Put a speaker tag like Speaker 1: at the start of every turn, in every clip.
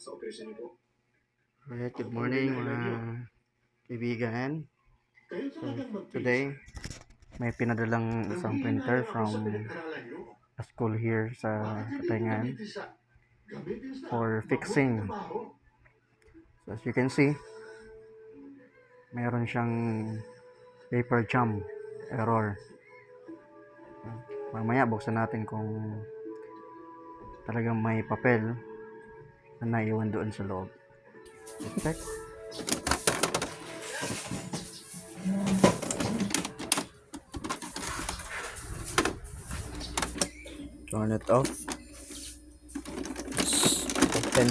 Speaker 1: Alright, good morning mga kaibigan. So, today, may pinadalang isang printer from a school here sa Katangan for fixing. So, as you can see, meron siyang paper jam error. Mamaya buksan natin kung talagang may papel na naiwan doon sa loob. Check. Turn it off. Open.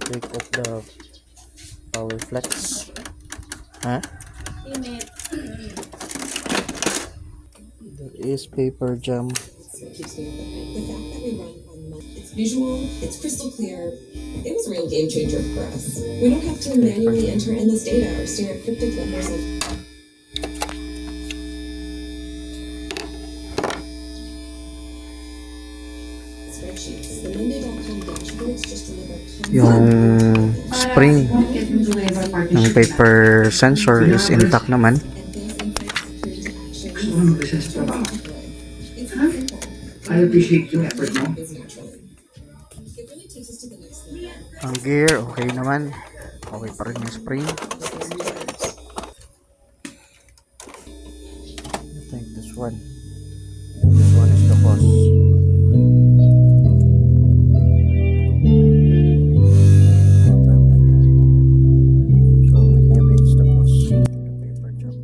Speaker 1: Take off the power flex. Huh? There is paper jam.
Speaker 2: It's visual, it's crystal clear. It was a real game changer for us. We don't have to manually enter in this data or stare at cryptic letters of spreadsheets. The Monday.com dashboards just deliver
Speaker 1: Yung spring ng paper sensor is intact naman.
Speaker 3: I appreciate yung effort mo.
Speaker 1: Ang gear, okay naman. Okay pa rin yung spring. I think this one. This one is the cause. So maybe it's the cause. The paper jam.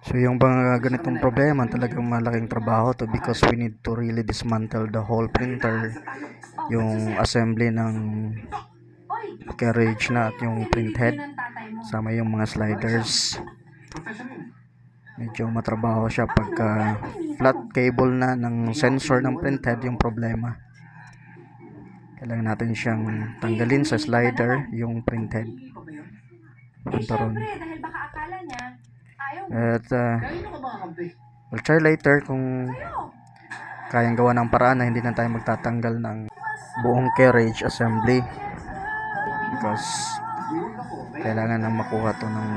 Speaker 1: So yung mga ganitong problema talagang malaking trabaho to because we need to really dismantle the whole printer, yung assembly ng carriage na at yung print head sama yung mga sliders. Medyo matrabaho siya pagka flat cable na ng sensor ng print head yung problema. Kailangan natin siyang tanggalin sa slider yung print head. Pantaron. At we'll try later kung kayang gawa ng paraan na hindi na tayo magtatanggal ng buong carriage assembly because kailangan na makuha to ng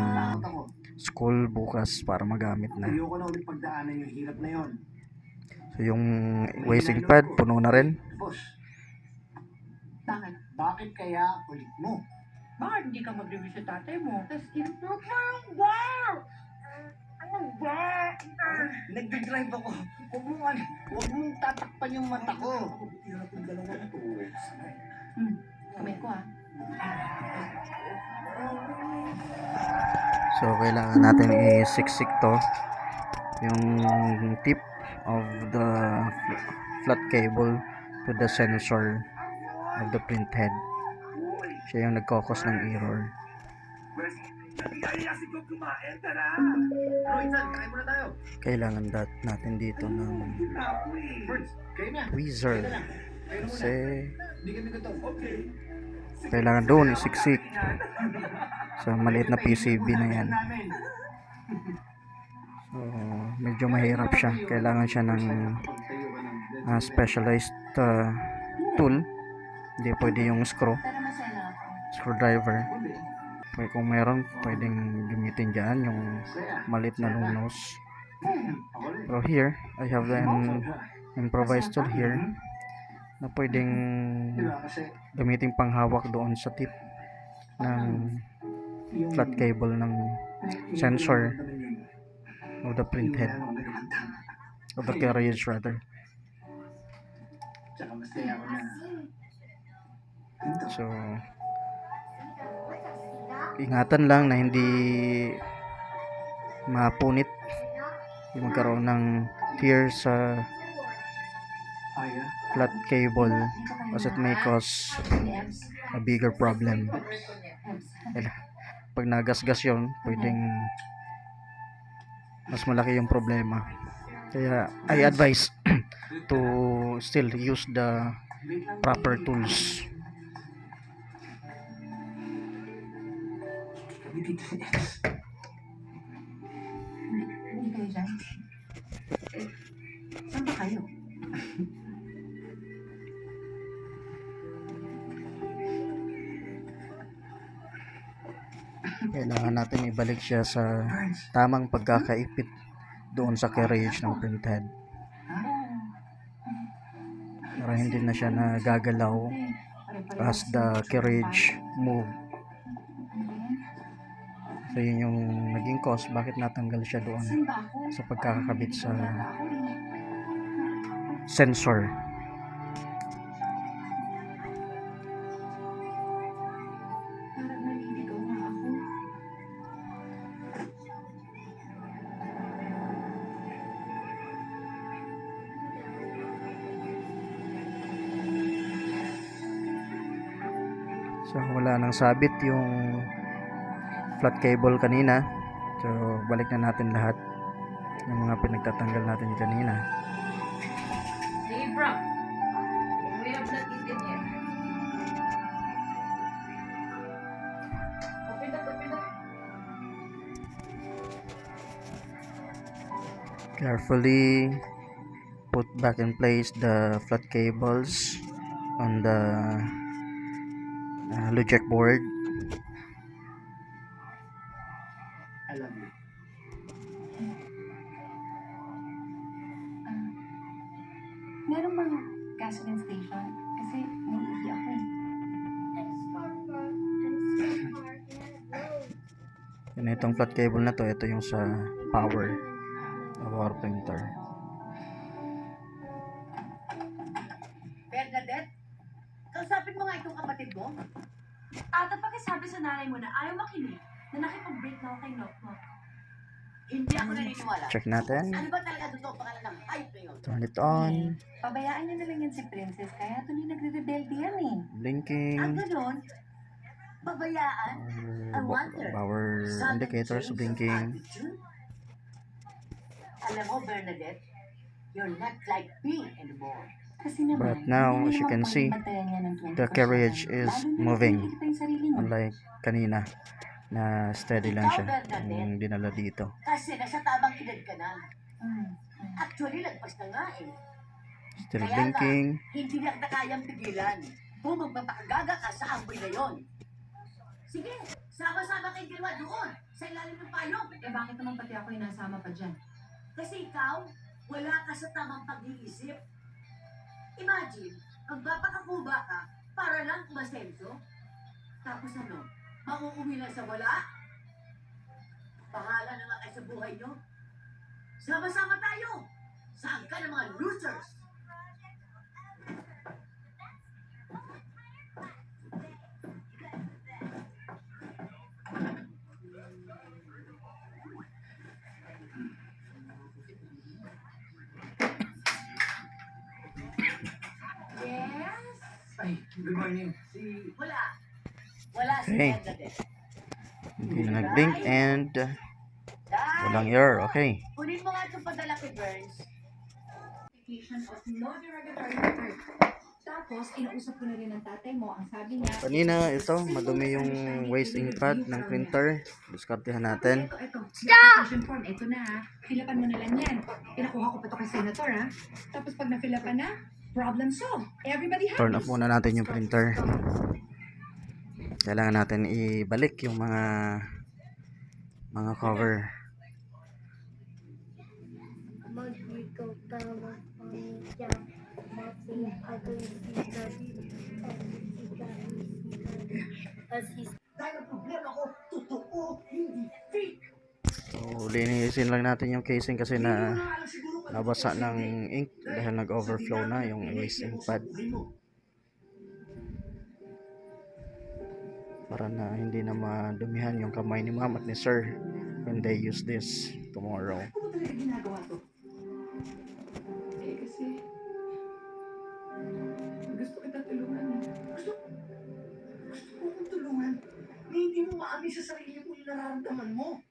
Speaker 1: school bukas para magamit na. So yung wasting pad puno na rin.
Speaker 3: Bakit kaya ulit mo?
Speaker 4: Bakit hindi ka mag-review sa tatay mo? Tapos improve mo yung bar! Ano ba?
Speaker 3: Nagdadrive ako. Huwag mong tatakpan yung mata ko.
Speaker 4: Kamay ko
Speaker 1: So kailangan natin isiksik to yung tip of the flat cable to the sensor of the print head. Siya yung nagkakos ng error. Kailangan natin dito ng tweezer kasi kailangan doon isiksik sa maliit na PCB na yan. So medyo mahirap siya, kailangan siya ng specialized tool. Hindi pwede yung screwdriver. Kung meron pwedeng gamitin dyan yung maliit na long nose. Pero here I have an improvised tool here na pwedeng gamitin panghawak doon sa tip ng flat cable ng sensor of the print head of the carriage rather. So ingatan lang na hindi mapunit, hindi magkaroon ng tear sa flat cable as it may cause a bigger problem. Pag nagasgas yun, pwedeng mas malaki yung problema. Kaya I advise to still use the proper tools.
Speaker 4: Hindi kayo dyan? Saan ba kayo?
Speaker 1: Kailangan natin ibalik siya sa tamang pagkakaipit doon sa carriage ng printhead para hindi na siya nagagalaw as the carriage move. So yun yung naging cause bakit natanggal siya doon
Speaker 4: Saan ba ako?
Speaker 1: sa pagkakabit sa
Speaker 4: Wala ako eh.
Speaker 1: sensor.
Speaker 4: Parang naliligaw nga ako.
Speaker 1: So wala nang sabit yung flat cable kanina. So balik na natin lahat yung mga pinagtatanggal natin kanina.
Speaker 4: Libra! We have not eaten yet. Open up, open up.
Speaker 1: Carefully put back in place the flat cables on the logic board.
Speaker 3: Alam mo,
Speaker 4: Meron bang gasoline station? Kasi naiihi ako eh.
Speaker 1: Yan, itong flat cable na to, ito yung sa power of our printer.
Speaker 5: Bernadette, kausapin mo nga itong kapatid mo.
Speaker 6: Ata pakisabi sa nanay mo na ayaw makinig na nakipag-break na ako kay Noknok.
Speaker 5: Hindi ako naniniwala.
Speaker 1: Check natin.
Speaker 5: Ano ba talaga totoo pangalan ng hype na yun?
Speaker 1: Turn it on.
Speaker 4: Pabayaan niyo na lang yan si Princess, kaya tuloy nagre-rebelde yan eh.
Speaker 1: Blinking.
Speaker 5: Ang ganon, babayaan, I wonder.
Speaker 1: Power
Speaker 5: sudden
Speaker 1: indicators
Speaker 5: change of
Speaker 1: blinking.
Speaker 5: attitude? Alam mo, Bernadette, you're not like me anymore.
Speaker 4: Kasi naman,
Speaker 1: But now,
Speaker 4: hindi
Speaker 1: as you
Speaker 4: naman
Speaker 1: can
Speaker 4: pwedeng
Speaker 1: see,
Speaker 4: bantayan yan ng 24/7.
Speaker 1: the carriage is
Speaker 4: Lalo na
Speaker 1: moving.
Speaker 4: nakikita yung sarili niyo.
Speaker 1: Unlike kanina na steady lang siya yung dinala dito.
Speaker 5: Kasi nasa tamang edad ka na.
Speaker 4: Mm.
Speaker 5: Actually, lagpas na nga eh.
Speaker 1: Still
Speaker 5: Kaya
Speaker 1: blinking.
Speaker 5: Hindi na kita kayang pigilan. Kung magpapakagaga ka sa amboy na yon. Sige, sama-sama kayong dalawa doon, sa ilalim ng payong.
Speaker 6: Eh bakit naman pati ako yung nasama pa dyan?
Speaker 5: Kasi ikaw, wala ka sa tamang pag-iisip. Imagine, magpapakakuba ka para lang umasenso. Tapos ano, mauuwi lang sa wala? Bahala na nga kayo sa buhay nyo. Sama-sama tayo. Saan ka ng mga losers?
Speaker 6: Yes?
Speaker 3: ay, good morning.
Speaker 5: Wala. Wala si
Speaker 1: Okay.
Speaker 5: Bernadette.
Speaker 1: Hindi na nag-blink and
Speaker 5: Dahil,
Speaker 1: walang error. Okay.
Speaker 5: kunin mo nga itong padala kay Burns.
Speaker 6: Application of no derogatory record. Tapos, inausap ko na rin ng tatay mo. Ang sabi niya,
Speaker 1: Kanina, ito, madumi yung waste ink pad ng printer. Diskartehan natin.
Speaker 6: Ito. Application form. Ito na ha. Filapan mo na lang yan. Pinakuha ko pa to kay Senator ha. Tapos pag nafilapan na, problem solved. Everybody happy.
Speaker 1: Turn off muna natin yung printer. Kailangan natin ibalik yung mga cover.
Speaker 7: Mag-ikaw tama pamilya, mapinagay
Speaker 3: Dahil ang problema ko, totoo, hindi fake.
Speaker 1: So, linisin lang natin yung casing kasi
Speaker 3: Hindi mo
Speaker 1: na
Speaker 3: na alam siguro kung ano
Speaker 1: nabasa
Speaker 3: kasi
Speaker 1: ng
Speaker 3: eh.
Speaker 1: ink dahil nag-overflow na yung waste ink pad. Para na hindi na madumihan yung kamay ni ma'am at ni sir when they use this tomorrow.
Speaker 4: Ano talaga ginagawa to? Eh kasi,
Speaker 3: Sabi sa sarili mo yung nararamdaman mo.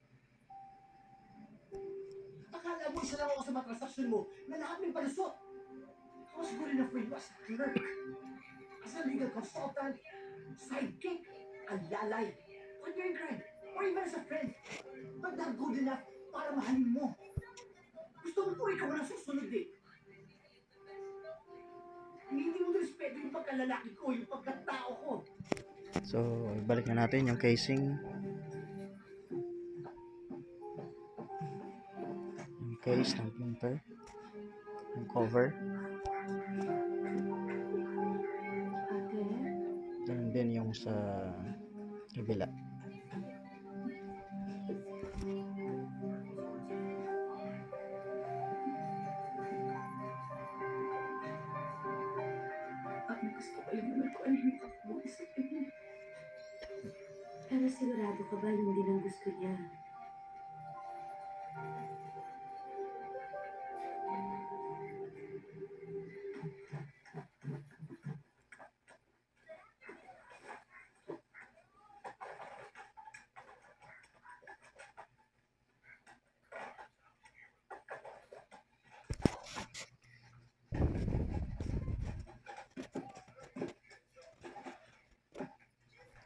Speaker 3: Akala mo isa lang ako sa mga transaksyon mo na lahat may palusot. I was good enough for you as a clerk, as a legal consultant, sidekick, a lalay, partner in crime, or even as a friend. But not good enough para mahalin mo. Gusto mo po ikaw na susunod eh. Hindi mo respeto yung pagkalalaki ko, yung pagkatao ko.
Speaker 1: So, ibalik na natin yung casing. Yung case ng printer. Yung cover.
Speaker 6: Ate,
Speaker 1: Ganun din yung sa kabila.
Speaker 6: gusto ko lang naman kung ano yung kapulis sa kanya. Pero sigurado ka ba yung din ang gusto niya?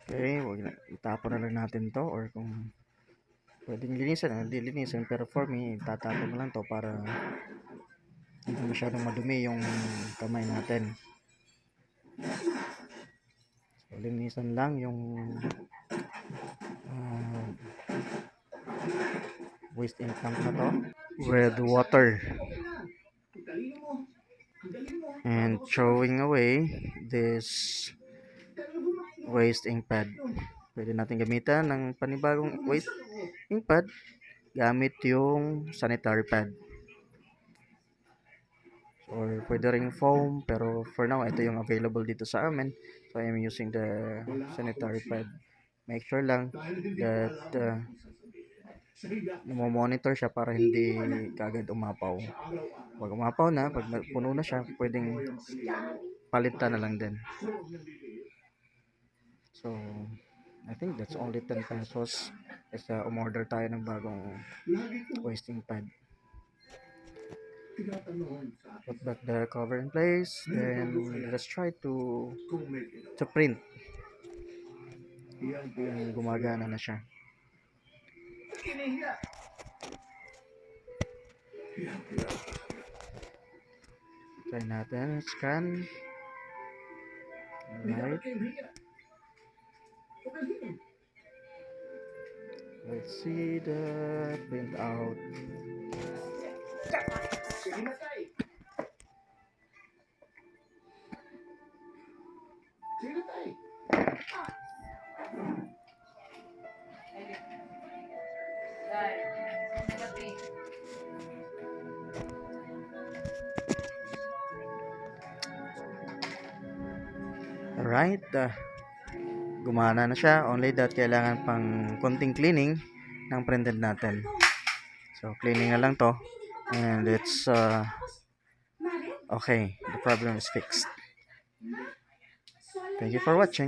Speaker 1: Okay, wag na, itapon na lang natin to, or kung pwedeng linisan, dilinisan, pero for me, itatapon na lang to para hindi masyadong madumi yung kamay natin. So, linisan lang yung waste ink tank na to with water and throwing away this waste ink pad. Pwede natin gamitan ng panibagong waste ink pad gamit yung sanitary pad, or pwede ring foam, pero for now ito yung available dito sa amin, so I am using the sanitary pad. Make sure lang that monitor siya para hindi kagad umapaw. Pag umapaw na, pag puno na siya, pwedeng palitan na lang din. So, I think that's only 10 pesos kasi umorder tayo ng bagong wasting pad. Put back the cover in place, then let's try to print. Yung gumagana na siya. Try natin, scan. Alright. Let's see the print out. Alright, gumana na siya. Only that kailangan pang konting cleaning ng printed natin. So, cleaning na lang to. And it's okay. The problem is fixed. Thank you for watching.